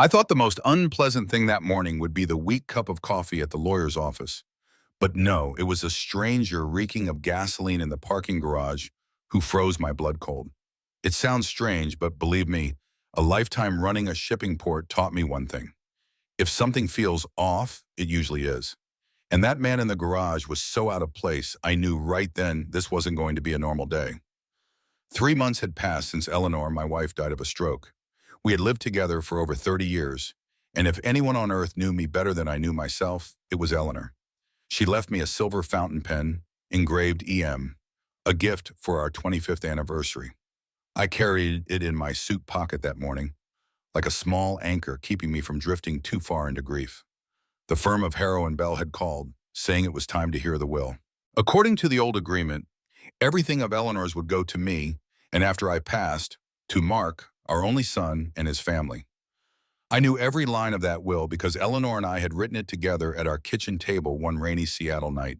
I thought the most unpleasant thing that morning would be the weak cup of coffee at the lawyer's office. But no, it was a stranger reeking of gasoline in the parking garage who froze my blood cold. It sounds strange, but believe me, a lifetime running a shipping port taught me one thing. If something feels off, it usually is. And that man in the garage was so out of place, I knew right then this wasn't going to be a normal day. 3 months had passed since Eleanor, my wife, died of a stroke. We had lived together for over 30 years, and if anyone on earth knew me better than I knew myself, it was Eleanor. She left me a silver fountain pen, engraved EM, a gift for our 25th anniversary. I carried it in my suit pocket that morning, like a small anchor keeping me from drifting too far into grief. The firm of Harrow and Bell had called, saying it was time to hear the will. According to the old agreement, everything of Eleanor's would go to me, and after I passed, to Mark, our only son, and his family. I knew every line of that will because Eleanor and I had written it together at our kitchen table one rainy Seattle night.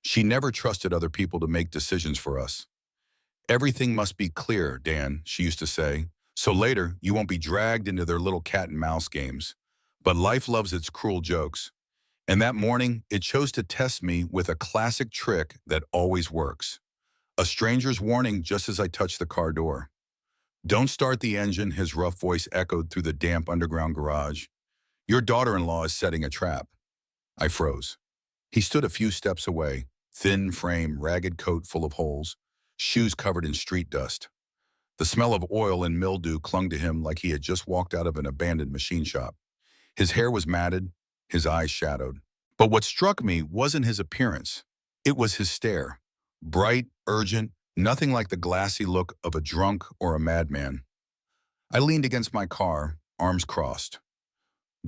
She never trusted other people to make decisions for us. "Everything must be clear, Dan," she used to say, "so later you won't be dragged into their little cat and mouse games. But life loves its cruel jokes. And that morning, it chose to test me with a classic trick that always works. A stranger's warning just as I touched the car door. "Don't start the engine," his rough voice echoed through the damp underground garage. "Your daughter-in-law is setting a trap." I froze. He stood a few steps away, thin frame, ragged coat full of holes, shoes covered in street dust. The smell of oil and mildew clung to him like he had just walked out of an abandoned machine shop. His hair was matted, his eyes shadowed. But what struck me wasn't his appearance. It was his stare. Bright, urgent, nothing like the glassy look of a drunk or a madman. I leaned against my car, arms crossed.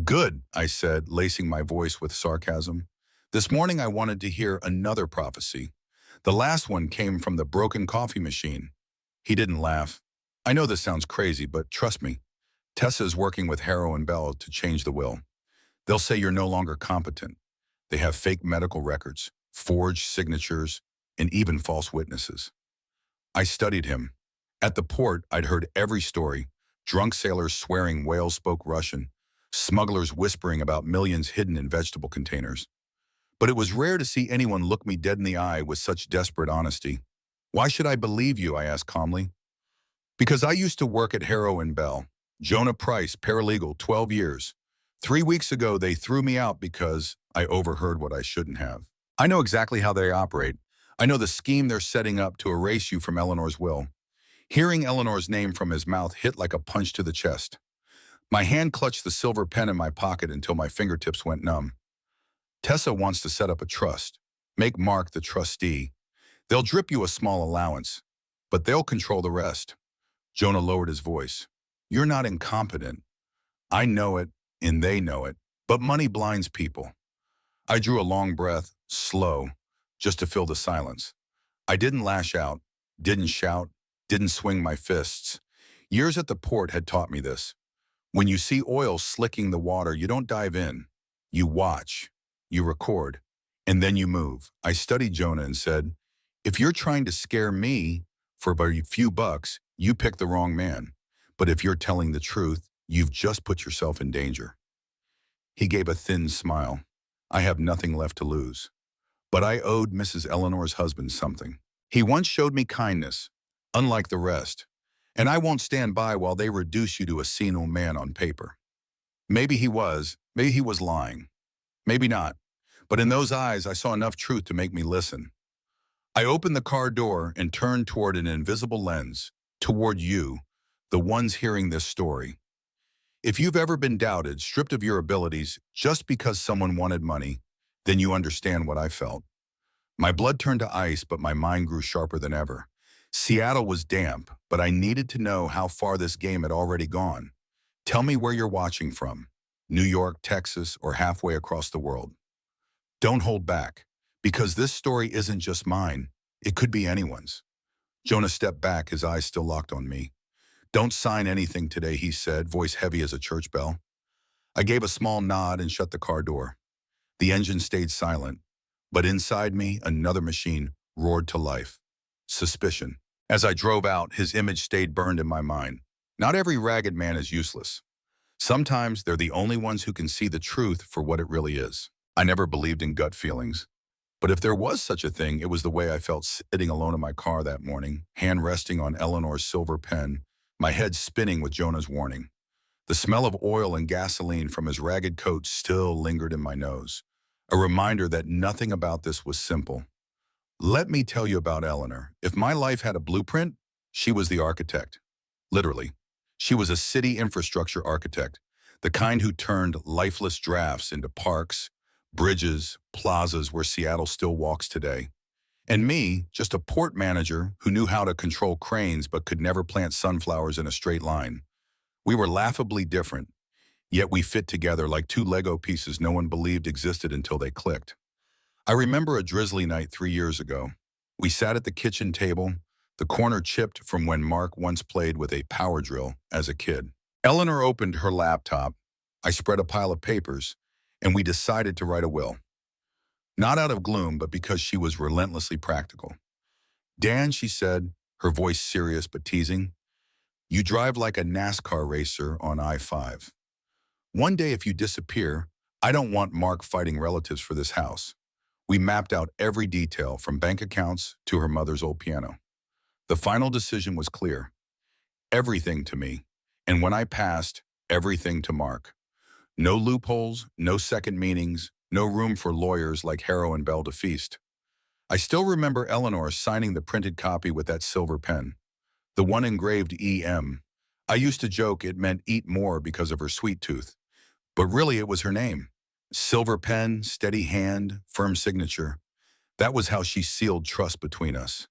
"Good," I said, lacing my voice with sarcasm. "This morning I wanted to hear another prophecy. The last one came from the broken coffee machine." He didn't laugh. "I know this sounds crazy, but trust me. Tessa is working with Harrow and Bell to change the will. They'll say you're no longer competent. They have fake medical records, forged signatures, and even false witnesses." I studied him. At the port, I'd heard every story. Drunk sailors swearing whales spoke Russian, smugglers whispering about millions hidden in vegetable containers. But it was rare to see anyone look me dead in the eye with such desperate honesty. "Why should I believe you?" I asked calmly. "Because I used to work at Harrow and Bell. Jonah Price, paralegal, 12 years. 3 weeks ago, they threw me out because I overheard what I shouldn't have. I know exactly how they operate. I know the scheme they're setting up to erase you from Eleanor's will." Hearing Eleanor's name from his mouth hit like a punch to the chest. My hand clutched the silver pen in my pocket until my fingertips went numb. "Tessa wants to set up a trust. Make Mark the trustee. They'll drip you a small allowance, but they'll control the rest." Jonah lowered his voice. "You're not incompetent. I know it, and they know it, but money blinds people." I drew a long breath, slow, just to fill the silence. I didn't lash out, didn't shout, didn't swing my fists. Years at the port had taught me this. When you see oil slicking the water, you don't dive in. You watch, you record, and then you move. I studied Jonah and said, "If you're trying to scare me for a few bucks, you picked the wrong man. But if you're telling the truth, you've just put yourself in danger." He gave a thin smile. "I have nothing left to lose. But I owed Mrs. Eleanor's husband something. He once showed me kindness, unlike the rest, and I won't stand by while they reduce you to a senile man on paper." Maybe he was lying. Maybe not. But in those eyes, I saw enough truth to make me listen. I opened the car door and turned toward an invisible lens, toward you, the ones hearing this story. If you've ever been doubted, stripped of your abilities, just because someone wanted money, then you understand what I felt. My blood turned to ice, but my mind grew sharper than ever. Seattle was damp, but I needed to know how far this game had already gone. Tell me where you're watching from. New York, Texas, or halfway across the world. Don't hold back, because this story isn't just mine. It could be anyone's. Jonah stepped back, his eyes still locked on me. "Don't sign anything today," he said, voice heavy as a church bell. I gave a small nod and shut the car door. The engine stayed silent, but inside me, another machine roared to life. Suspicion. As I drove out, his image stayed burned in my mind. Not every ragged man is useless. Sometimes they're the only ones who can see the truth for what it really is. I never believed in gut feelings. But if there was such a thing, it was the way I felt sitting alone in my car that morning, hand resting on Eleanor's silver pen, my head spinning with Jonah's warning. The smell of oil and gasoline from his ragged coat still lingered in my nose, a reminder that nothing about this was simple. Let me tell you about Eleanor. If my life had a blueprint, she was the architect. Literally. She was a city infrastructure architect, the kind who turned lifeless drafts into parks, bridges, plazas where Seattle still walks today. And me, just a port manager who knew how to control cranes but could never plant sunflowers in a straight line. We were laughably different, yet we fit together like two Lego pieces no one believed existed until they clicked. I remember a drizzly night 3 years ago. We sat at the kitchen table, the corner chipped from when Mark once played with a power drill as a kid. Eleanor opened her laptop. I spread a pile of papers, and we decided to write a will. Not out of gloom, but because she was relentlessly practical. Dan, she said, her voice serious but teasing, you drive like a NASCAR racer on I-5. One day if you disappear, I don't want Mark fighting relatives for this house. We mapped out every detail from bank accounts to her mother's old piano. The final decision was clear. Everything to me. And when I passed, everything to Mark. No loopholes, no second meanings, no room for lawyers like Harrow and Bell to feast. I still remember Eleanor signing the printed copy with that silver pen, the one engraved EM. I used to joke it meant eat more because of her sweet tooth, but really it was her name. Silver pen, steady hand, firm signature. That was how she sealed trust between us.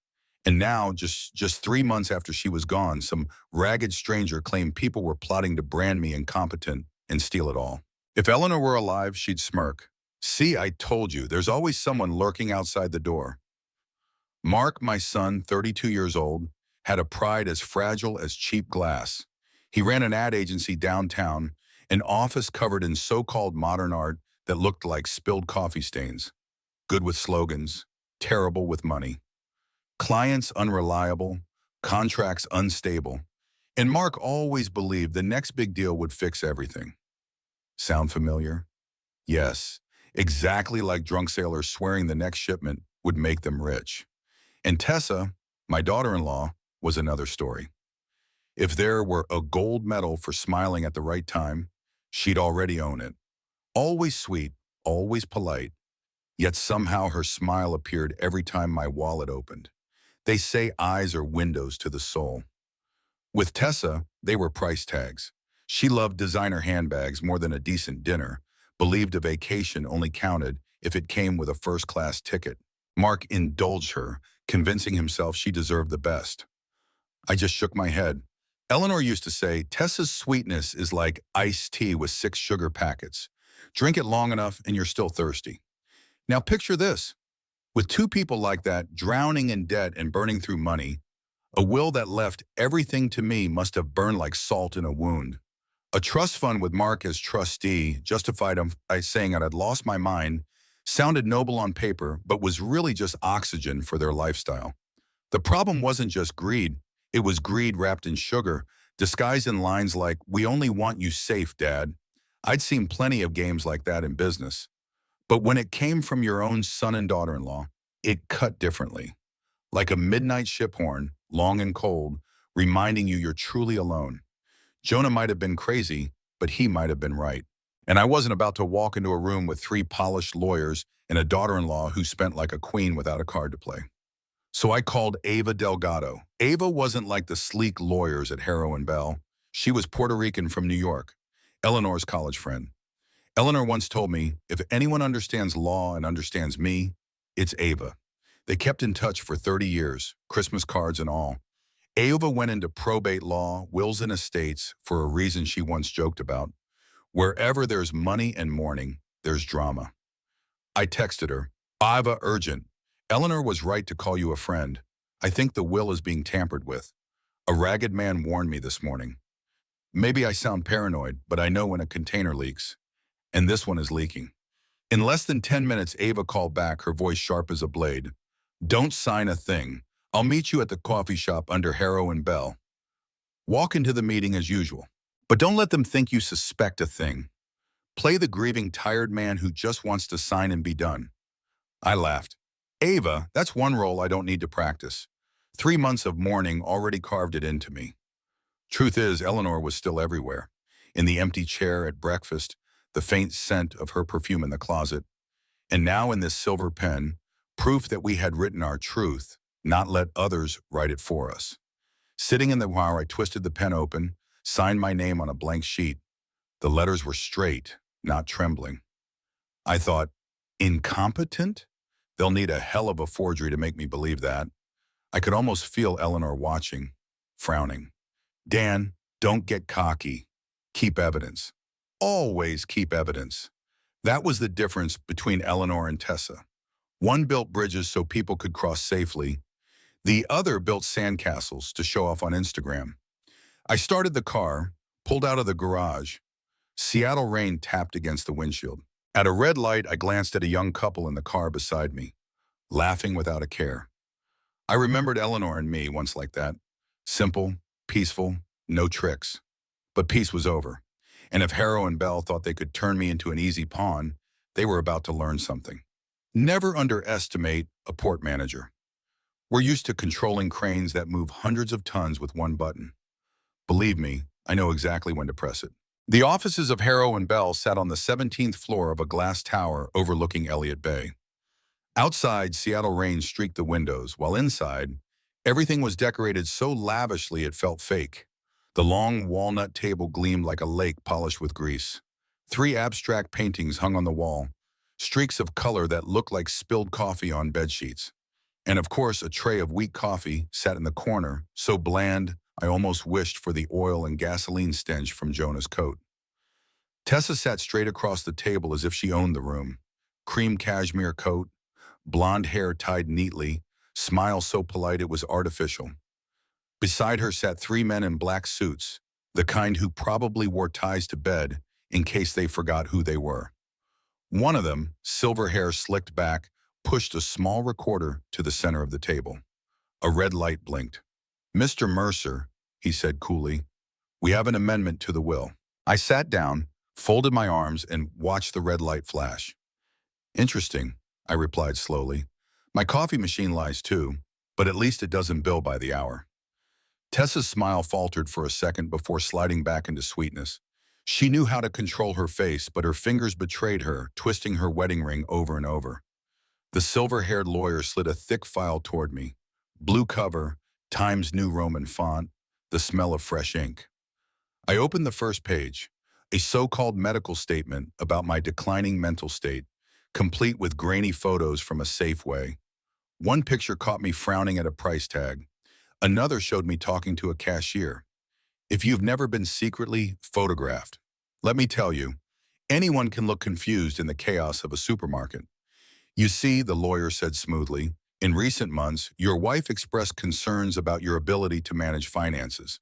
And now, just 3 months after she was gone, some ragged stranger claimed people were plotting to brand me incompetent and steal it all. If Eleanor were alive, she'd smirk. See, I told you, there's always someone lurking outside the door. Mark, my son, 32 years old, had a pride as fragile as cheap glass. He ran an ad agency downtown, an office covered in so-called modern art that looked like spilled coffee stains. Good with slogans, terrible with money. Clients unreliable, contracts unstable. And Mark always believed the next big deal would fix everything. Sound familiar? Yes, exactly like drunk sailors swearing the next shipment would make them rich. And Tessa, my daughter-in-law, was another story. If there were a gold medal for smiling at the right time, she'd already own it. Always sweet, always polite, yet somehow her smile appeared every time my wallet opened. They say eyes are windows to the soul. With Tessa, they were price tags. She loved designer handbags more than a decent dinner, believed a vacation only counted if it came with a first-class ticket. Mark indulged her, convincing himself she deserved the best. I just shook my head. Eleanor used to say, Tessa's sweetness is like iced tea with 6 sugar packets. Drink it long enough and you're still thirsty. Now picture this. With 2 people like that, drowning in debt and burning through money, a will that left everything to me must have burned like salt in a wound. A trust fund with Mark as trustee, justified by saying I'd lost my mind, sounded noble on paper, but was really just oxygen for their lifestyle. The problem wasn't just greed. It was greed wrapped in sugar, disguised in lines like, we only want you safe, Dad. I'd seen plenty of games like that in business. But when it came from your own son and daughter-in-law, it cut differently. Like a midnight ship horn, long and cold, reminding you you're truly alone. Jonah might have been crazy, but he might have been right. And I wasn't about to walk into a room with 3 polished lawyers and a daughter-in-law who spent like a queen without a card to play. So I called Ava Delgado. Ava wasn't like the sleek lawyers at Harrow and Bell. She was Puerto Rican from New York, Eleanor's college friend. Eleanor once told me, if anyone understands law and understands me, it's Ava. They kept in touch for 30 years, Christmas cards and all. Ava went into probate law, wills and estates for a reason she once joked about. Wherever there's money and mourning, there's drama. I texted her, Ava, urgent. Eleanor was right to call you a friend. I think the will is being tampered with. A ragged man warned me this morning. Maybe I sound paranoid, but I know when a container leaks. And this one is leaking. In less than 10 minutes, Ava called back, her voice sharp as a blade. Don't sign a thing. I'll meet you at the coffee shop under Harrow and Bell. Walk into the meeting as usual. But don't let them think you suspect a thing. Play the grieving, tired man who just wants to sign and be done. I laughed. Ava, that's one role I don't need to practice. 3 months of mourning already carved it into me. Truth is, Eleanor was still everywhere. In the empty chair at breakfast, the faint scent of her perfume in the closet, and now in this silver pen, proof that we had written our truth, not let others write it for us. Sitting in the car, I twisted the pen open, signed my name on a blank sheet. The letters were straight, not trembling. I thought, incompetent? They'll need a hell of a forgery to make me believe that. I could almost feel Eleanor watching, frowning. Dan, don't get cocky. Keep evidence. Always keep evidence. That was the difference between Eleanor and Tessa. One built bridges so people could cross safely. The other built sandcastles to show off on Instagram. I started the car, pulled out of the garage. Seattle rain tapped against the windshield. At a red light, I glanced at a young couple in the car beside me, laughing without a care. I remembered Eleanor and me once like that. Simple, peaceful, no tricks. But peace was over. And if Harrow and Bell thought they could turn me into an easy pawn, they were about to learn something. Never underestimate a port manager. We're used to controlling cranes that move hundreds of tons with one button. Believe me, I know exactly when to press it. The offices of Harrow and Bell sat on the 17th floor of a glass tower overlooking Elliott Bay. Outside, Seattle rain streaked the windows, while inside, everything was decorated so lavishly it felt fake. The long walnut table gleamed like a lake polished with grease. 3 abstract paintings hung on the wall, streaks of color that looked like spilled coffee on bedsheets. And of course, a tray of weak coffee sat in the corner, so bland I almost wished for the oil and gasoline stench from Jonah's coat. Tessa sat straight across the table as if she owned the room. Cream cashmere coat, blonde hair tied neatly, smile so polite it was artificial. Beside her sat 3 men in black suits, the kind who probably wore ties to bed in case they forgot who they were. One of them, silver hair slicked back, pushed a small recorder to the center of the table. A red light blinked. "Mr. Mercer," he said coolly, "we have an amendment to the will." I sat down, folded my arms, and watched the red light flash. "Interesting," I replied slowly. "My coffee machine lies too, but at least it doesn't bill by the hour." Tessa's smile faltered for a second before sliding back into sweetness. She knew how to control her face, but her fingers betrayed her, twisting her wedding ring over and over. The silver-haired lawyer slid a thick file toward me. Blue cover, Times New Roman font, the smell of fresh ink. I opened the first page, a so-called medical statement about my declining mental state, complete with grainy photos from a Safeway. One picture caught me frowning at a price tag. Another showed me talking to a cashier. If you've never been secretly photographed, let me tell you, anyone can look confused in the chaos of a supermarket. "You see," the lawyer said smoothly, "in recent months, your wife expressed concerns about your ability to manage finances.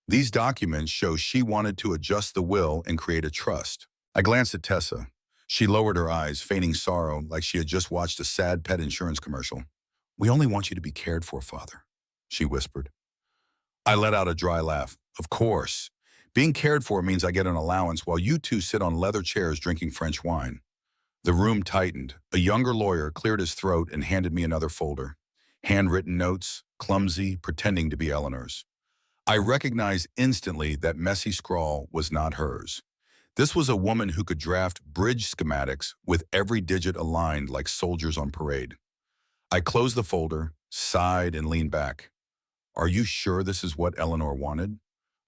These documents show she wanted to adjust the will and create a trust." I glanced at Tessa. She lowered her eyes, feigning sorrow like she had just watched a sad pet insurance commercial. "We only want you to be cared for, Father," she whispered. I let out a dry laugh. "Of course. Being cared for means I get an allowance while you two sit on leather chairs drinking French wine." The room tightened. A younger lawyer cleared his throat and handed me another folder. Handwritten notes, clumsy, pretending to be Eleanor's. I recognized instantly that messy scrawl was not hers. This was a woman who could draft bridge schematics with every digit aligned like soldiers on parade. I closed the folder, sighed, and leaned back. Are you sure this is what Eleanor wanted?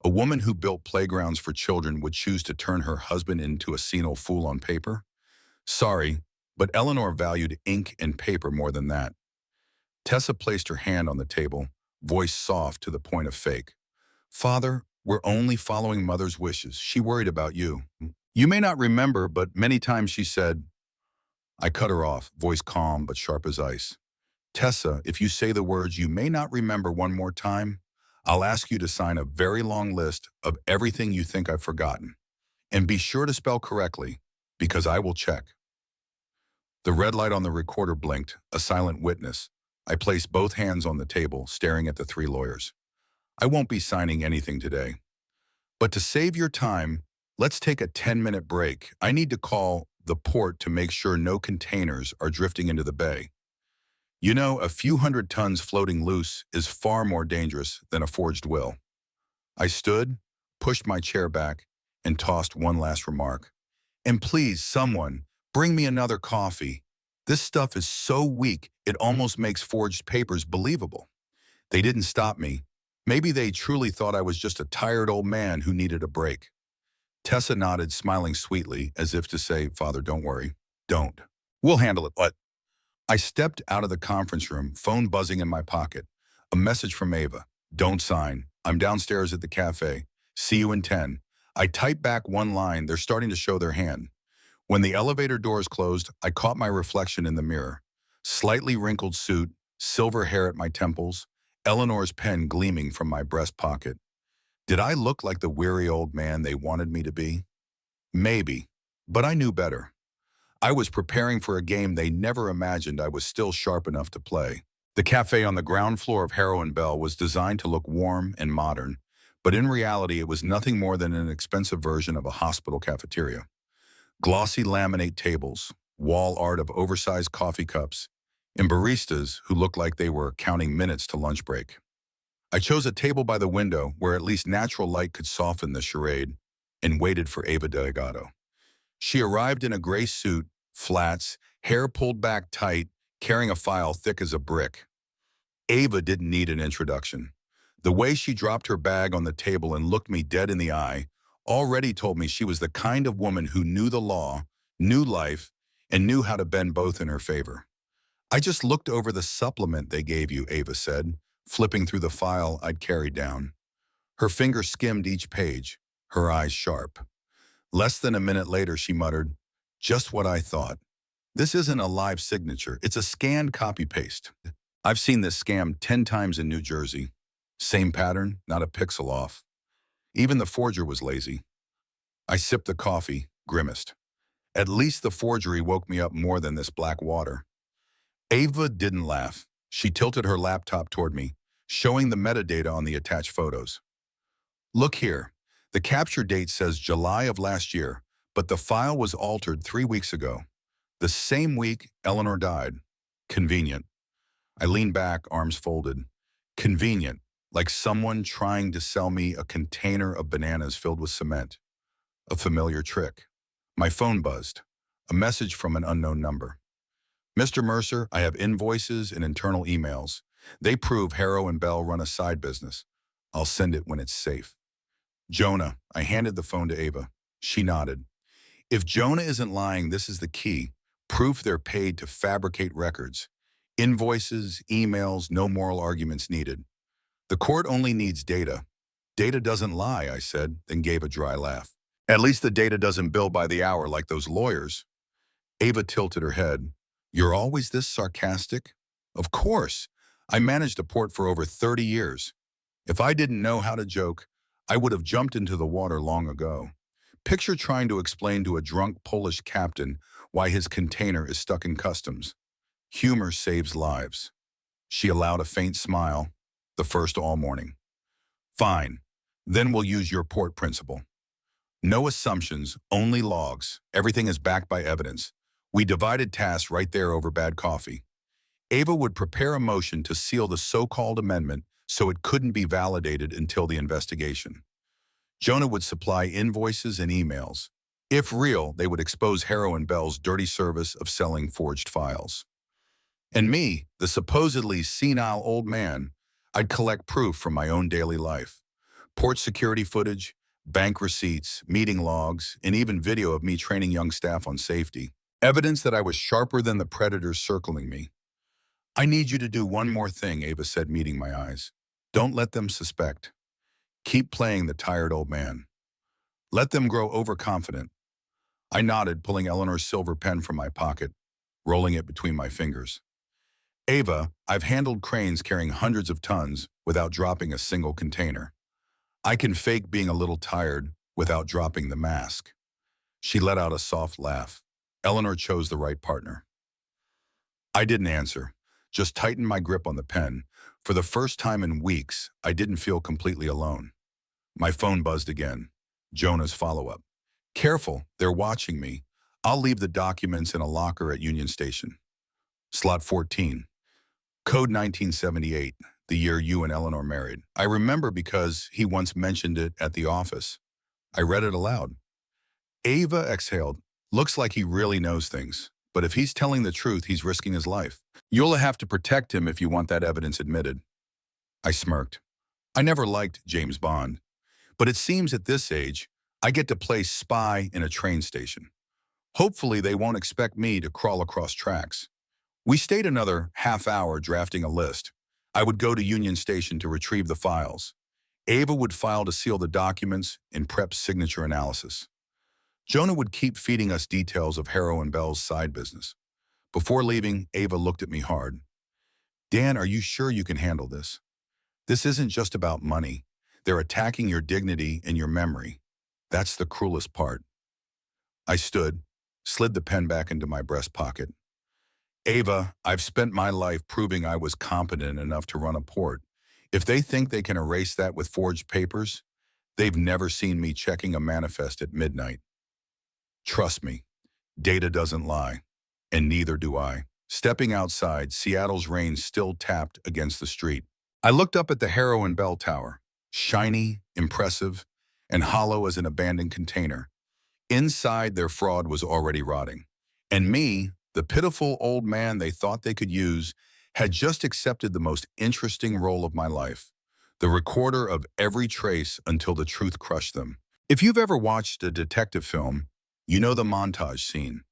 A woman who built playgrounds for children would choose to turn her husband into a senile fool on paper? Sorry, but Eleanor valued ink and paper more than that. Tessa placed her hand on the table, voice soft to the point of fake. "Father, we're only following Mother's wishes. She worried about you. You may not remember, but many times she said..." I cut her off, voice calm but sharp as ice. "Tessa, if you say the words you may not remember one more time, I'll ask you to sign a very long list of everything you think I've forgotten. And be sure to spell correctly, because I will check." The red light on the recorder blinked, a silent witness. I placed both hands on the table, staring at the 3 lawyers. "I won't be signing anything today." But to save your time, let's take a 10-minute break. I need to call the port to make sure no containers are drifting into the bay. You know, a few hundred tons floating loose is far more dangerous than a forged will. I stood, pushed my chair back, and tossed one last remark. And please, someone, bring me another coffee. This stuff is so weak, it almost makes forged papers believable. They didn't stop me. Maybe they truly thought I was just a tired old man who needed a break. Tessa nodded, smiling sweetly, as if to say, Father, don't worry. Don't. We'll handle it. But I stepped out of the conference room, phone buzzing in my pocket. A message from Ava. Don't sign. I'm downstairs at the cafe. See you in 10. I typed back one line. They're starting to show their hand. When the elevator doors closed, I caught my reflection in the mirror. Slightly wrinkled suit, silver hair at my temples, Eleanor's pen gleaming from my breast pocket. Did I look like the weary old man they wanted me to be? Maybe, but I knew better. I was preparing for a game they never imagined I was still sharp enough to play. The cafe on the ground floor of Harrow and Bell was designed to look warm and modern, but in reality it was nothing more than an expensive version of a hospital cafeteria. Glossy laminate tables, wall art of oversized coffee cups, and baristas who looked like they were counting minutes to lunch break. I chose a table by the window where at least natural light could soften the charade and waited for Ava Delgado. She arrived in a gray suit, flats, hair pulled back tight, carrying a file thick as a brick. Ava didn't need an introduction. The way she dropped her bag on the table and looked me dead in the eye already told me she was the kind of woman who knew the law, knew life, and knew how to bend both in her favor. I just looked over the supplement they gave you, Ava said, flipping through the file I'd carried down. Her finger skimmed each page, her eyes sharp. Less than a minute later, she muttered, just what I thought. This isn't a live signature, it's a scanned copy-paste. I've seen this scam 10 times in New Jersey. Same pattern, not a pixel off. Even the forger was lazy. I sipped the coffee, grimaced. At least the forgery woke me up more than this black water. Ava didn't laugh. She tilted her laptop toward me, showing the metadata on the attached photos. Look here. The capture date says July of last year, but the file was altered 3 weeks ago. The same week, Eleanor died. Convenient. I leaned back, arms folded. Convenient, like someone trying to sell me a container of bananas filled with cement. A familiar trick. My phone buzzed. A message from an unknown number. Mr. Mercer, I have invoices and internal emails. They prove Harrow and Bell run a side business. I'll send it when it's safe. Jonah, I handed the phone to Ava. She nodded. If Jonah isn't lying, this is the key. Proof they're paid to fabricate records. Invoices, emails, no moral arguments needed. The court only needs data. Data doesn't lie, I said, then gave a dry laugh. At least the data doesn't bill by the hour like those lawyers. Ava tilted her head. You're always this sarcastic? Of course. I managed a port for over 30 years. If I didn't know how to joke, I would have jumped into the water long ago. Picture trying to explain to a drunk Polish captain why his container is stuck in customs. Humor saves lives. She allowed a faint smile, the first all morning. Fine. Then we'll use your port principle. No assumptions, only logs. Everything is backed by evidence. We divided tasks right there over bad coffee. Ava would prepare a motion to seal the so-called amendment so it couldn't be validated until the investigation. Jonah would supply invoices and emails. If real, they would expose Harrow and Bell's dirty service of selling forged files. And me, the supposedly senile old man, I'd collect proof from my own daily life. Port security footage, bank receipts, meeting logs, and even video of me training young staff on safety. Evidence that I was sharper than the predators circling me. I need you to do one more thing, Ava said, meeting my eyes. Don't let them suspect. Keep playing the tired old man. Let them grow overconfident. I nodded, pulling Eleanor's silver pen from my pocket, rolling it between my fingers. Ava, I've handled cranes carrying hundreds of tons without dropping a single container. I can fake being a little tired without dropping the mask. She let out a soft laugh. Eleanor chose the right partner. I didn't answer, just tightened my grip on the pen. For the first time in weeks, I didn't feel completely alone. My phone buzzed again. Jonah's follow-up. Careful, they're watching me. I'll leave the documents in a locker at Union Station. Slot 14. Code 1978, the year you and Eleanor married. I remember because he once mentioned it at the office. I read it aloud. Ava exhaled. Looks like he really knows things. But if he's telling the truth, he's risking his life. You'll have to protect him if you want that evidence admitted. I smirked. I never liked James Bond. But it seems at this age, I get to play spy in a train station. Hopefully they won't expect me to crawl across tracks. We stayed another half hour drafting a list. I would go to Union Station to retrieve the files. Ava would file to seal the documents and prep signature analysis. Jonah would keep feeding us details of Harrow and Bell's side business. Before leaving, Ava looked at me hard. Dan, are you sure you can handle this? This isn't just about money. They're attacking your dignity and your memory. That's the cruelest part. I stood, slid the pen back into my breast pocket. Ava, I've spent my life proving I was competent enough to run a port. If they think they can erase that with forged papers, they've never seen me checking a manifest at midnight. Trust me, data doesn't lie, and neither do I. Stepping outside, Seattle's rain still tapped against the street. I looked up at the Harrow and Bell Tower, shiny, impressive, and hollow as an abandoned container. Inside, their fraud was already rotting. And me, the pitiful old man they thought they could use, had just accepted the most interesting role of my life, the recorder of every trace until the truth crushed them. If you've ever watched a detective film, you know the montage scene.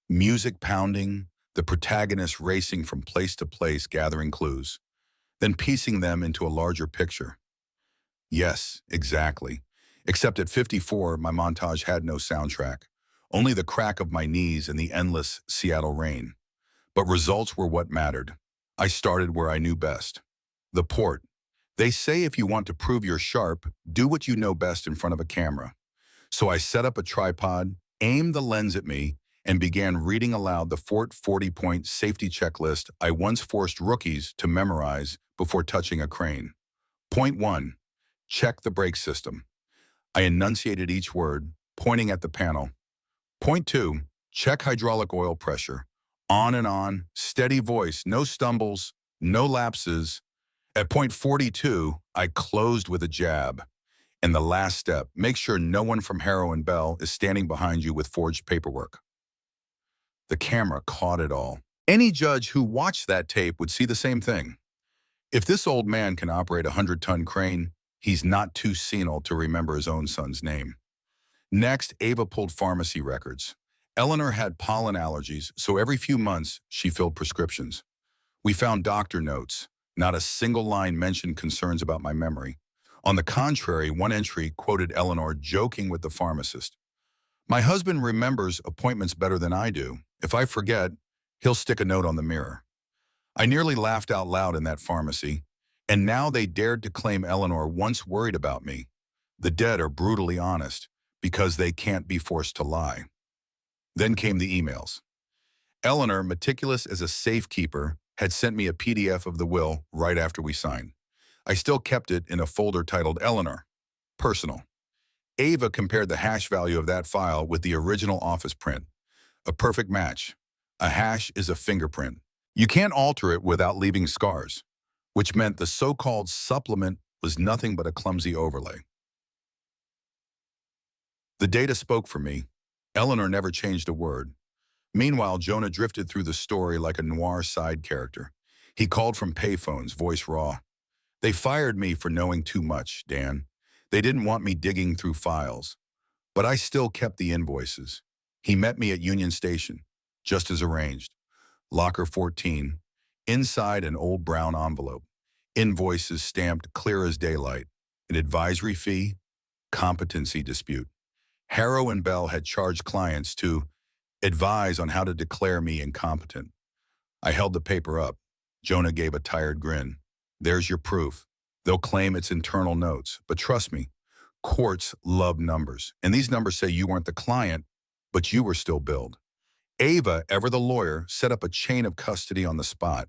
Music pounding, the protagonist racing from place to place gathering clues, then piecing them into a larger picture. Yes, exactly. Except at 54, my montage had no soundtrack, only the crack of my knees and the endless Seattle rain. But results were what mattered. I started where I knew best. The port. They say if you want to prove you're sharp, do what you know best in front of a camera. So I set up a tripod, aimed the lens at me, and began reading aloud the Fort 40-point safety checklist I once forced rookies to memorize before touching a crane. Point 1. Check the brake system. I enunciated each word, pointing at the panel. Point 2. Check hydraulic oil pressure. On and on, steady voice, no stumbles, no lapses. At point 42, I closed with a jab. And the last step, make sure no one from Harrow and Bell is standing behind you with forged paperwork. The camera caught it all. Any judge who watched that tape would see the same thing. If this old man can operate a 100-ton crane, he's not too senile to remember his own son's name. Next, Ava pulled pharmacy records. Eleanor had pollen allergies, so every few months she filled prescriptions. We found doctor notes. Not a single line mentioned concerns about my memory. On the contrary, one entry quoted Eleanor joking with the pharmacist. My husband remembers appointments better than I do. If I forget, he'll stick a note on the mirror. I nearly laughed out loud in that pharmacy, and now they dared to claim Eleanor once worried about me. The dead are brutally honest because they can't be forced to lie. Then came the emails. Eleanor, meticulous as a safekeeper, had sent me a PDF of the will right after we signed. I still kept it in a folder titled Eleanor, Personal. Ava compared the hash value of that file with the original office print. A perfect match. A hash is a fingerprint. You can't alter it without leaving scars, which meant the so-called supplement was nothing but a clumsy overlay. The data spoke for me. Eleanor never changed a word. Meanwhile, Jonah drifted through the story like a noir side character. He called from payphones, voice raw. They fired me for knowing too much, Dan. They didn't want me digging through files. But I still kept the invoices. He met me at Union Station, just as arranged. Locker 14. Inside an old brown envelope. Invoices stamped clear as daylight. An advisory fee, competency dispute. Harrow and Bell had charged clients to advise on how to declare me incompetent. I held the paper up. Jonah gave a tired grin. There's your proof. They'll claim it's internal notes, but trust me, courts love numbers, and these numbers say you weren't the client, but you were still billed. Ava, ever the lawyer, set up a chain of custody on the spot.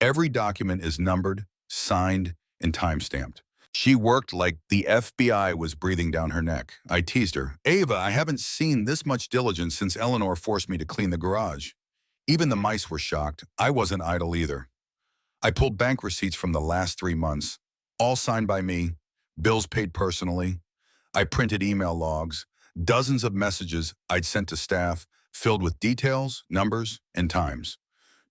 Every document is numbered, signed, and timestamped. She worked like the FBI was breathing down her neck. I teased her. Ava, I haven't seen this much diligence since Eleanor forced me to clean the garage. Even the mice were shocked. I wasn't idle either. I pulled bank receipts from the last 3 months, all signed by me, bills paid personally. I printed email logs, dozens of messages I'd sent to staff, filled with details, numbers, and times.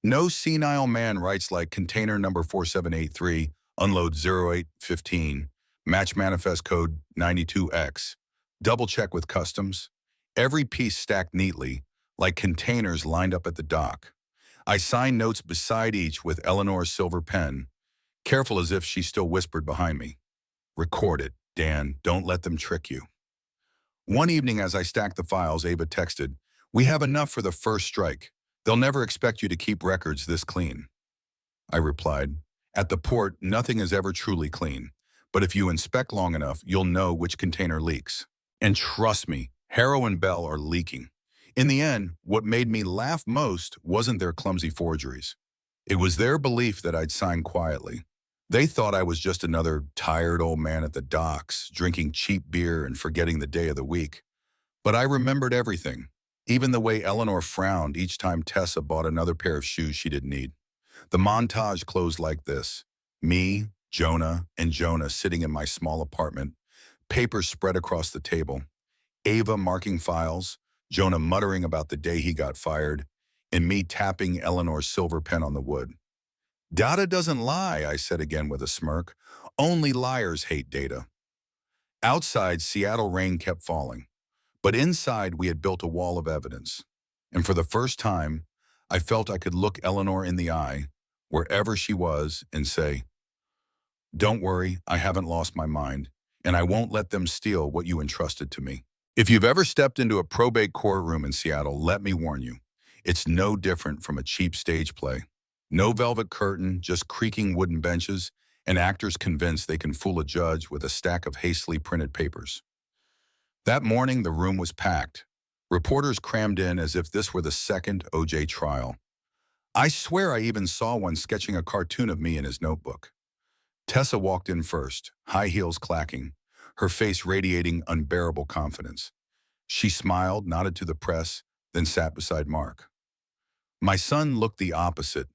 No senile man writes like container number 4783, unload 0815, match manifest code 92X, double check with customs. Every piece stacked neatly, like containers lined up at the dock. I signed notes beside each with Eleanor's silver pen, careful as if she still whispered behind me. Record it, Dan. Don't let them trick you. One evening as I stacked the files, Ava texted, "We have enough for the first strike. They'll never expect you to keep records this clean." I replied, "At the port, nothing is ever truly clean. But if you inspect long enough, you'll know which container leaks. And trust me, Harrow and Bell are leaking." In the end, what made me laugh most wasn't their clumsy forgeries. It was their belief that I'd signed quietly. They thought I was just another tired old man at the docks, drinking cheap beer and forgetting the day of the week. But I remembered everything, even the way Eleanor frowned each time Tessa bought another pair of shoes she didn't need. The montage closed like this: me, Jonah, and Jonah sitting in my small apartment, papers spread across the table, Ava marking files, Jonah muttering about the day he got fired, and me tapping Eleanor's silver pen on the wood. "Data doesn't lie," I said again with a smirk. "Only liars hate data." Outside, Seattle rain kept falling, but inside we had built a wall of evidence. And for the first time, I felt I could look Eleanor in the eye, wherever she was, and say, "Don't worry, I haven't lost my mind, and I won't let them steal what you entrusted to me." If you've ever stepped into a probate courtroom in Seattle, let me warn you, it's no different from a cheap stage play. No velvet curtain, just creaking wooden benches, and actors convinced they can fool a judge with a stack of hastily printed papers. That morning, the room was packed. Reporters crammed in as if this were the second O.J. trial. I swear I even saw one sketching a cartoon of me in his notebook. Tessa walked in first, high heels clacking, her face radiating unbearable confidence. She smiled, nodded to the press, then sat beside Mark. My son looked the opposite,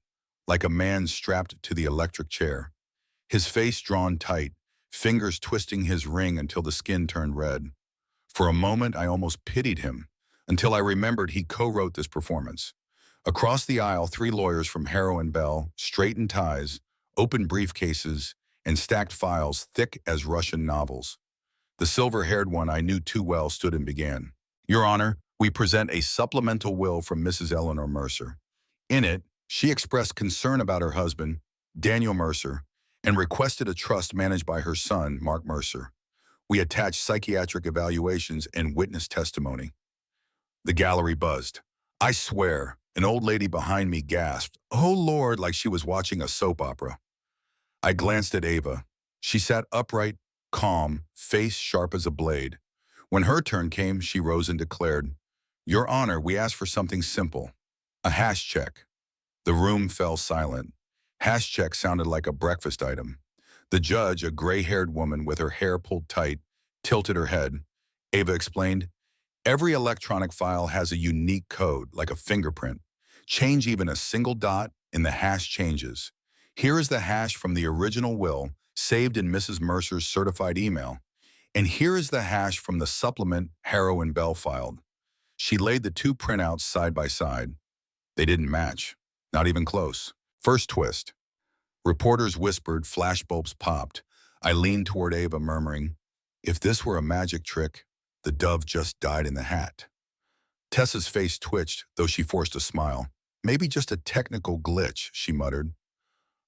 like a man strapped to the electric chair, his face drawn tight, fingers twisting his ring until the skin turned red. For a moment, I almost pitied him, until I remembered he co-wrote this performance. Across the aisle, 3 lawyers from Harrow and Bell, straightened ties, open briefcases, and stacked files thick as Russian novels. The silver-haired one I knew too well stood and began. "Your Honor, we present a supplemental will from Mrs. Eleanor Mercer. In it, she expressed concern about her husband, Daniel Mercer, and requested a trust managed by her son, Mark Mercer. We attached psychiatric evaluations and witness testimony." The gallery buzzed. I swear, an old lady behind me gasped, "Oh Lord," like she was watching a soap opera. I glanced at Ava. She sat upright, calm, face sharp as a blade. When her turn came, she rose and declared, "Your Honor, we asked for something simple. A hash check." The room fell silent. Hash check sounded like a breakfast item. The judge, a gray-haired woman with her hair pulled tight, tilted her head. Ava explained, "Every electronic file has a unique code, like a fingerprint. Change even a single dot, and the hash changes. Here is the hash from the original will, saved in Mrs. Mercer's certified email. And here is the hash from the supplement Harrow and Bell filed." She laid the 2 printouts side by side. They didn't match, not even close. First twist. Reporters whispered, flashbulbs popped. I leaned toward Ava, murmuring, "If this were a magic trick, the dove just died in the hat." Tessa's face twitched, though she forced a smile. "Maybe just a technical glitch," she muttered.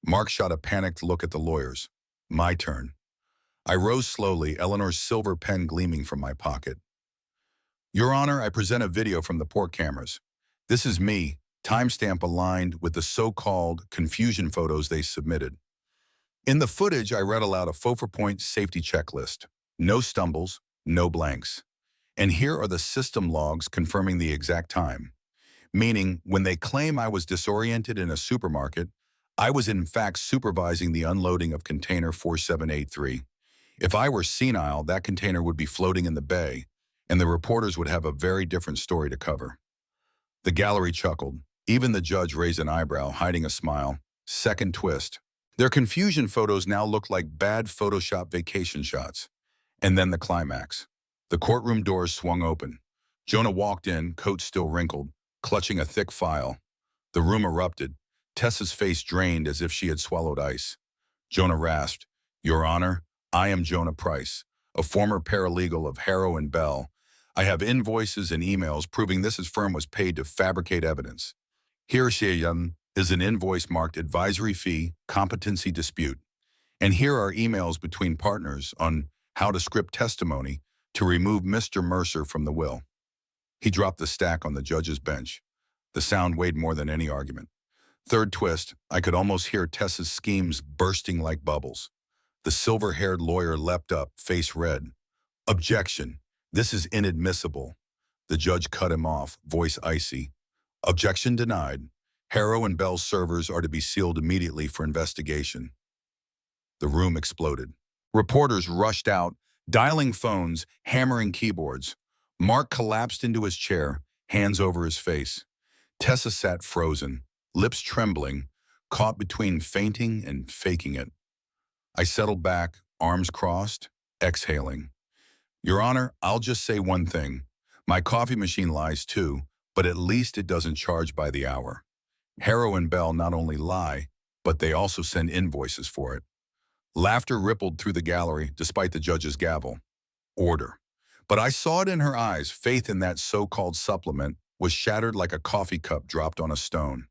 Mark shot a panicked look at the lawyers. My turn. I rose slowly, Eleanor's silver pen gleaming from my pocket. "Your Honor, I present a video from the port cameras. This is me, timestamp aligned with the so-called confusion photos they submitted. In the footage, I read aloud a four-point safety checklist. No stumbles, no blanks. And here are the system logs confirming the exact time. Meaning, when they claim I was disoriented in a supermarket, I was in fact supervising the unloading of container 4783. If I were senile, that container would be floating in the bay, and the reporters would have a very different story to cover. The gallery chuckled. Even the judge raised an eyebrow, hiding a smile. Second twist. Their confusion photos now looked like bad Photoshop vacation shots. And then the climax. The courtroom doors swung open. Jonah walked in, coat still wrinkled, clutching a thick file. The room erupted. Tessa's face drained as if she had swallowed ice. Jonah rasped, "Your Honor, I am Jonah Price, a former paralegal of Harrow and Bell. I have invoices and emails proving this firm was paid to fabricate evidence. Here is an invoice marked advisory fee, competency dispute. And here are emails between partners on how to script testimony to remove Mr. Mercer from the will." He dropped the stack on the judge's bench. The sound weighed more than any argument. Third twist, I could almost hear Tessa's schemes bursting like bubbles. The silver-haired lawyer leapt up, face red. "Objection. This is inadmissible." The judge cut him off, voice icy. "Objection denied. Harrow and Bell's servers are to be sealed immediately for investigation." The room exploded. Reporters rushed out, dialing phones, hammering keyboards. Mark collapsed into his chair, hands over his face. Tessa sat frozen, lips trembling, caught between fainting and faking it. I settled back, arms crossed, exhaling. "Your Honor, I'll just say one thing. My coffee machine lies too, but at least it doesn't charge by the hour. Harrow and Bell not only lie, but they also send invoices for it." Laughter rippled through the gallery despite the judge's gavel. Order. But I saw it in her eyes. Faith in that so-called supplement was shattered like a coffee cup dropped on a stone.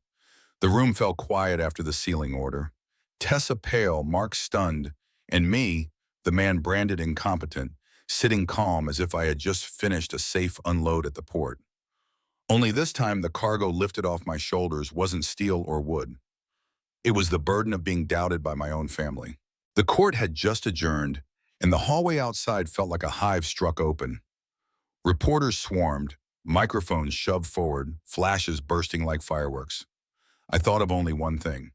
The room fell quiet after the sealing order. Tessa pale, Mark stunned, and me, the man branded incompetent, sitting calm as if I had just finished a safe unload at the port. Only this time the cargo lifted off my shoulders wasn't steel or wood. It was the burden of being doubted by my own family. The court had just adjourned, and the hallway outside felt like a hive struck open. Reporters swarmed, microphones shoved forward, flashes bursting like fireworks. I thought of only one thing.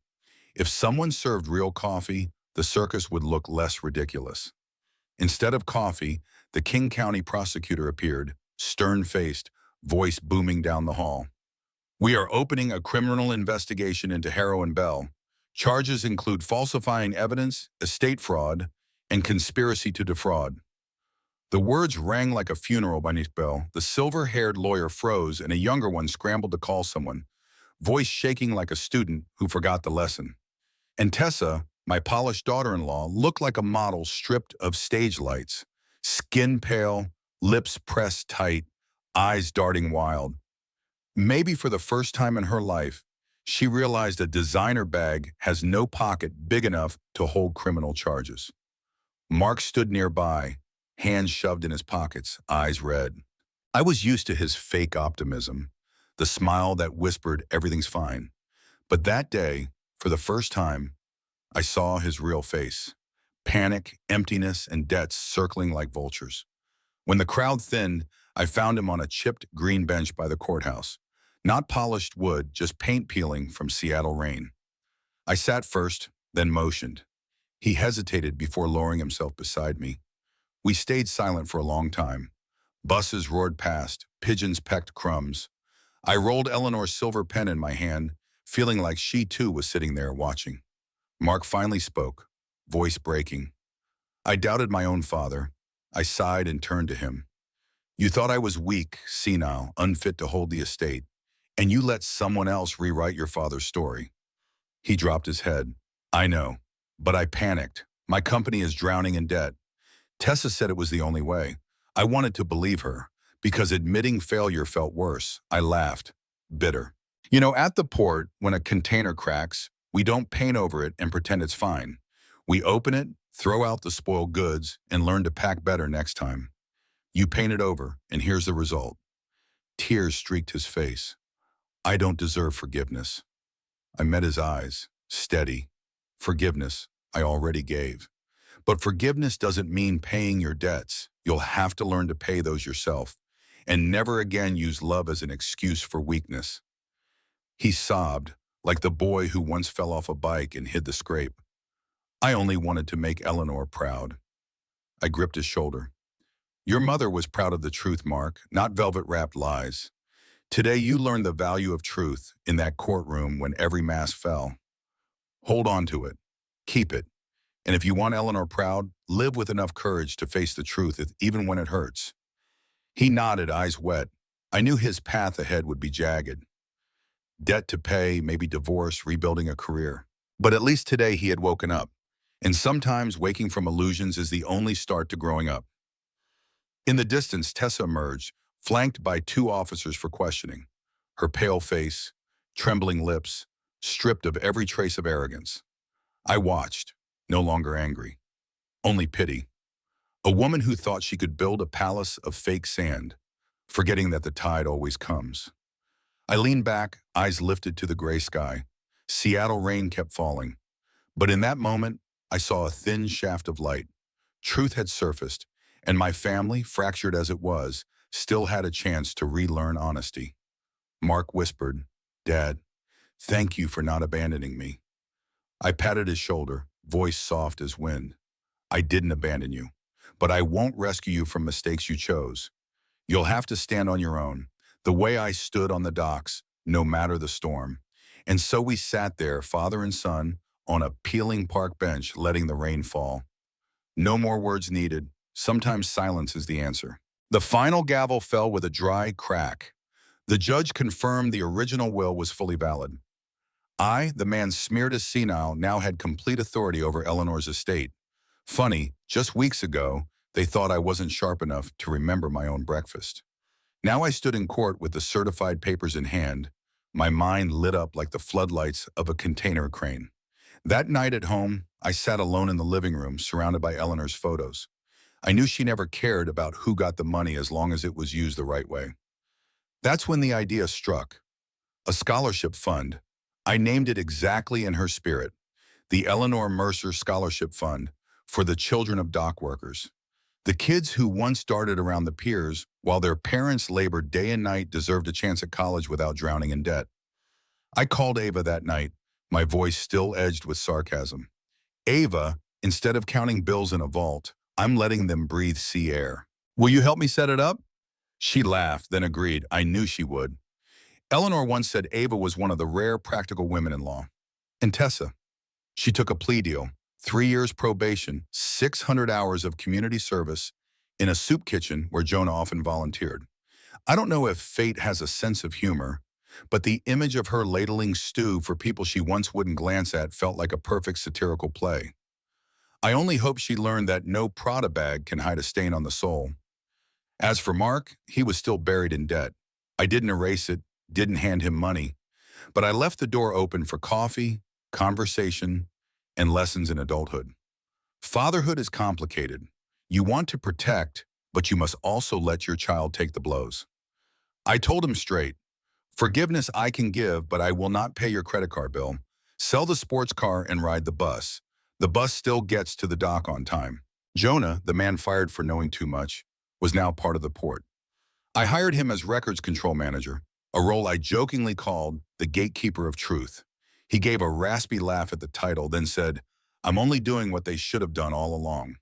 If someone served real coffee, the circus would look less ridiculous. Instead of coffee, the King County prosecutor appeared, stern-faced, voice booming down the hall. "We are opening a criminal investigation into Harrow and Bell. Charges include falsifying evidence, estate fraud, and conspiracy to defraud." The words rang like a funeral beneath Bell. The silver-haired lawyer froze, and a younger one scrambled to call someone, voice shaking like a student who forgot the lesson. And Tessa, my polished daughter-in-law, looked like a model stripped of stage lights, skin pale, lips pressed tight, eyes darting wild. Maybe for the first time in her life, she realized a designer bag has no pocket big enough to hold criminal charges. Mark stood nearby, hands shoved in his pockets, eyes red. I was used to his fake optimism, the smile that whispered everything's fine. But that day, for the first time, I saw his real face. Panic, emptiness, and debts circling like vultures. When the crowd thinned, I found him on a chipped green bench by the courthouse. Not polished wood, just paint peeling from Seattle rain. I sat first, then motioned. He hesitated before lowering himself beside me. We stayed silent for a long time. Buses roared past, pigeons pecked crumbs. I rolled Eleanor's silver pen in my hand, feeling like she too was sitting there watching. Mark finally spoke, voice breaking. I doubted my own father. I sighed and turned to him. "You thought I was weak, senile, unfit to hold the estate, and you let someone else rewrite your father's story." He dropped his head. "I know, but I panicked. My company is drowning in debt. Tessa said it was the only way. I wanted to believe her, because admitting failure felt worse." I laughed, bitter. At the port, when a container cracks, we don't paint over it and pretend it's fine. We open it, throw out the spoiled goods, and learn to pack better next time. You paint it over, and here's the result. Tears streaked his face. "I don't deserve forgiveness." I met his eyes, steady. "Forgiveness, I already gave. But forgiveness doesn't mean paying your debts. You'll have to learn to pay those yourself, and never again use love as an excuse for weakness." He sobbed, like the boy who once fell off a bike and hid the scrape. "I only wanted to make Eleanor proud." I gripped his shoulder. Your mother was proud of the truth, Mark, not velvet-wrapped lies. Today you learned the value of truth in that courtroom when every mask fell. Hold on to it. Keep it. And if you want Eleanor proud, live with enough courage to face the truth even when it hurts. He nodded, eyes wet. I knew his path ahead would be jagged. Debt to pay, maybe divorce, rebuilding a career. But at least today he had woken up. And sometimes waking from illusions is the only start to growing up. In the distance, Tessa emerged, flanked by two officers for questioning. Her pale face, trembling lips, stripped of every trace of arrogance. I watched, no longer angry, only pity. A woman who thought she could build a palace of fake sand, forgetting that the tide always comes. I leaned back, eyes lifted to the gray sky. Seattle rain kept falling. But in that moment, I saw a thin shaft of light. Truth had surfaced, and my family, fractured as it was, still had a chance to relearn honesty. Mark whispered, Dad, thank you for not abandoning me. I patted his shoulder, voice soft as wind. I didn't abandon you, but I won't rescue you from mistakes you chose. You'll have to stand on your own, the way I stood on the docks, no matter the storm. And so we sat there, father and son, on a peeling park bench, letting the rain fall. No more words needed. Sometimes silence is the answer. The final gavel fell with a dry crack. The judge confirmed the original will was fully valid. I, the man smeared as senile, now had complete authority over Eleanor's estate. Funny, just weeks ago, they thought I wasn't sharp enough to remember my own breakfast. Now I stood in court with the certified papers in hand, my mind lit up like the floodlights of a container crane. That night at home, I sat alone in the living room, surrounded by Eleanor's photos. I knew she never cared about who got the money as long as it was used the right way. That's when the idea struck. A scholarship fund. I named it exactly in her spirit, the Eleanor Mercer Scholarship Fund for the children of dock workers. The kids who once darted around the piers while their parents labored day and night deserved a chance at college without drowning in debt. I called Ava that night, my voice still edged with sarcasm. Ava, instead of counting bills in a vault, I'm letting them breathe sea air. Will you help me set it up? She laughed, then agreed. I knew she would. Eleanor once said Ava was one of the rare practical women in law. And Tessa, she took a plea deal, 3 years probation, 600 hours of community service in a soup kitchen where Jonah often volunteered. I don't know if fate has a sense of humor, but the image of her ladling stew for people she once wouldn't glance at felt like a perfect satirical play. I only hope she learned that no Prada bag can hide a stain on the soul. As for Mark, he was still buried in debt. I didn't erase it, didn't hand him money, but I left the door open for coffee, conversation, and lessons in adulthood. Fatherhood is complicated. You want to protect, but you must also let your child take the blows. I told him straight, forgiveness I can give, but I will not pay your credit card bill. Sell the sports car and ride the bus. The bus still gets to the dock on time. Jonah, the man fired for knowing too much, was now part of the port. I hired him as records control manager, a role I jokingly called the gatekeeper of truth. He gave a raspy laugh at the title, then said, I'm only doing what they should have done all along.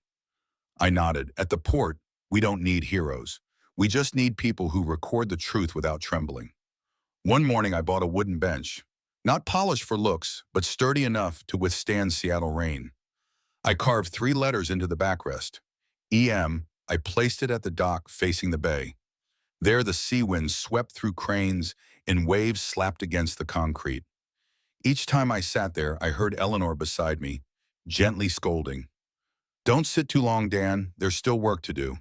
I nodded. At the port, we don't need heroes. We just need people who record the truth without trembling. One morning I bought a wooden bench, not polished for looks, but sturdy enough to withstand Seattle rain. I carved 3 letters into the backrest. EM, I placed it at the dock facing the bay. There the sea winds swept through cranes and waves slapped against the concrete. Each time I sat there, I heard Eleanor beside me, gently scolding. Don't sit too long, Dan. There's still work to do.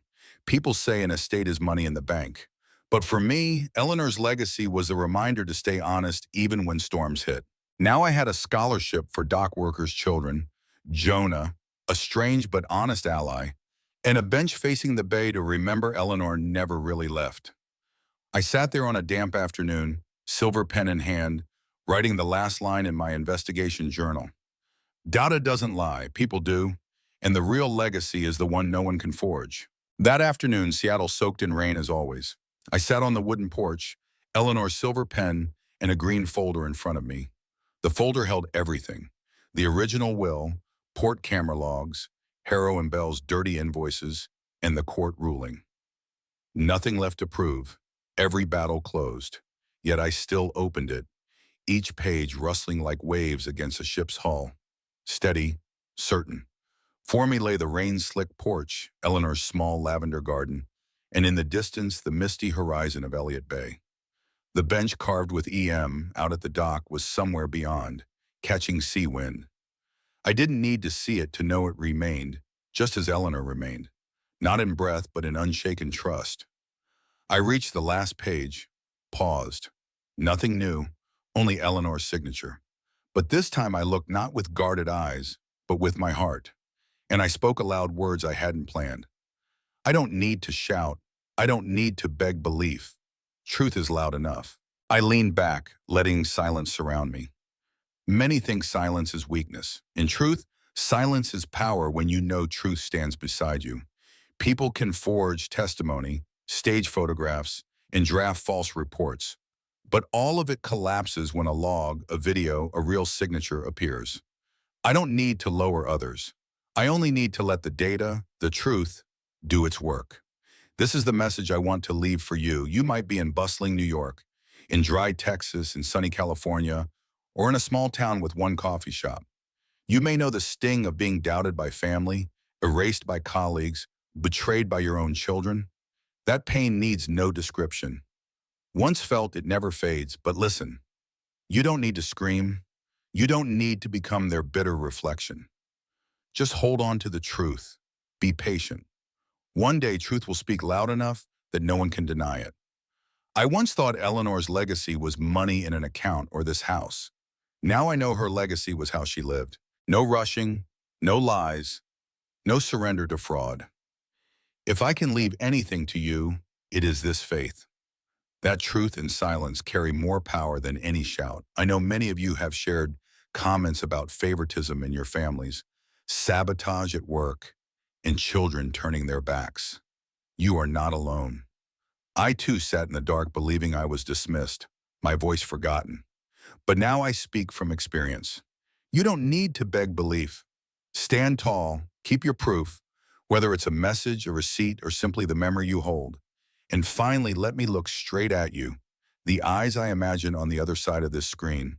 People say an estate is money in the bank. But for me, Eleanor's legacy was a reminder to stay honest even when storms hit. Now I had a scholarship for dock workers' children, Jonah, a strange but honest ally, and a bench facing the bay to remember Eleanor never really left. I sat there on a damp afternoon, silver pen in hand, writing the last line in my investigation journal. Data doesn't lie, people do, and the real legacy is the one no one can forge. That afternoon, Seattle soaked in rain as always. I sat on the wooden porch, Eleanor's silver pen and a green folder in front of me. The folder held everything: the original will, port camera logs, Harrow and Bell's dirty invoices, and the court ruling. Nothing left to prove. Every battle closed. Yet I still opened it, each page rustling like waves against a ship's hull. Steady, certain. For me lay the rain-slicked porch, Eleanor's small lavender garden, and in the distance the misty horizon of Elliott Bay. The bench carved with EM out at the dock was somewhere beyond, catching sea wind. I didn't need to see it to know it remained, just as Eleanor remained, not in breath but in unshaken trust. I reached the last page, paused. Nothing new, only Eleanor's signature. But this time I looked not with guarded eyes, but with my heart. And I spoke aloud words I hadn't planned. I don't need to shout. I don't need to beg belief. Truth is loud enough. I leaned back, letting silence surround me. Many think silence is weakness. In truth, silence is power when you know truth stands beside you. People can forge testimony, stage photographs, and draft false reports. But all of it collapses when a log, a video, a real signature appears. I don't need to lower others. I only need to let the data, the truth, do its work. This is the message I want to leave for you. You might be in bustling New York, in dry Texas, in sunny California, or in a small town with one coffee shop. You may know the sting of being doubted by family, erased by colleagues, betrayed by your own children. That pain needs no description. Once felt, it never fades. But listen, you don't need to scream. You don't need to become their bitter reflection. Just hold on to the truth. Be patient. One day, truth will speak loud enough that no one can deny it. I once thought Eleanor's legacy was money in an account or this house. Now I know her legacy was how she lived. No rushing, no lies, no surrender to fraud. If I can leave anything to you, it is this faith. That truth and silence carry more power than any shout. I know many of you have shared comments about favoritism in your families, sabotage at work, and children turning their backs. You are not alone. I too sat in the dark believing I was dismissed, my voice forgotten. But now I speak from experience. You don't need to beg belief. Stand tall, keep your proof, whether it's a message, a receipt, or simply the memory you hold. And finally, let me look straight at you, the eyes I imagine on the other side of this screen.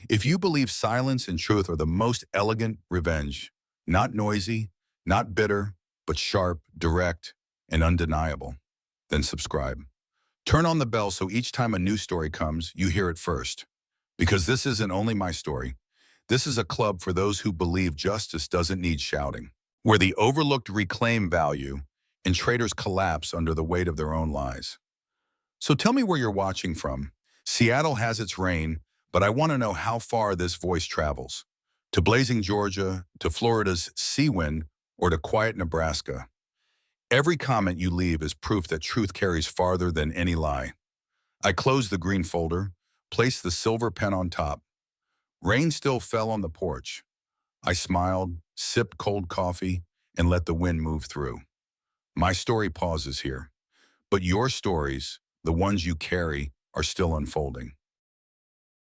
If you believe silence and truth are the most elegant revenge, not noisy, not bitter, but sharp, direct, and undeniable, then subscribe. Turn on the bell so each time a new story comes, you hear it first. Because this isn't only my story. This is a club for those who believe justice doesn't need shouting, where the overlooked reclaim value and traitors collapse under the weight of their own lies. So tell me where you're watching from. Seattle has its rain, but I want to know how far this voice travels. To blazing Georgia, to Florida's sea wind, or to quiet Nebraska. Every comment you leave is proof that truth carries farther than any lie. I closed the green folder, placed the silver pen on top. Rain still fell on the porch. I smiled, sipped cold coffee, and let the wind move through. My story pauses here, but your stories, the ones you carry, are still unfolding.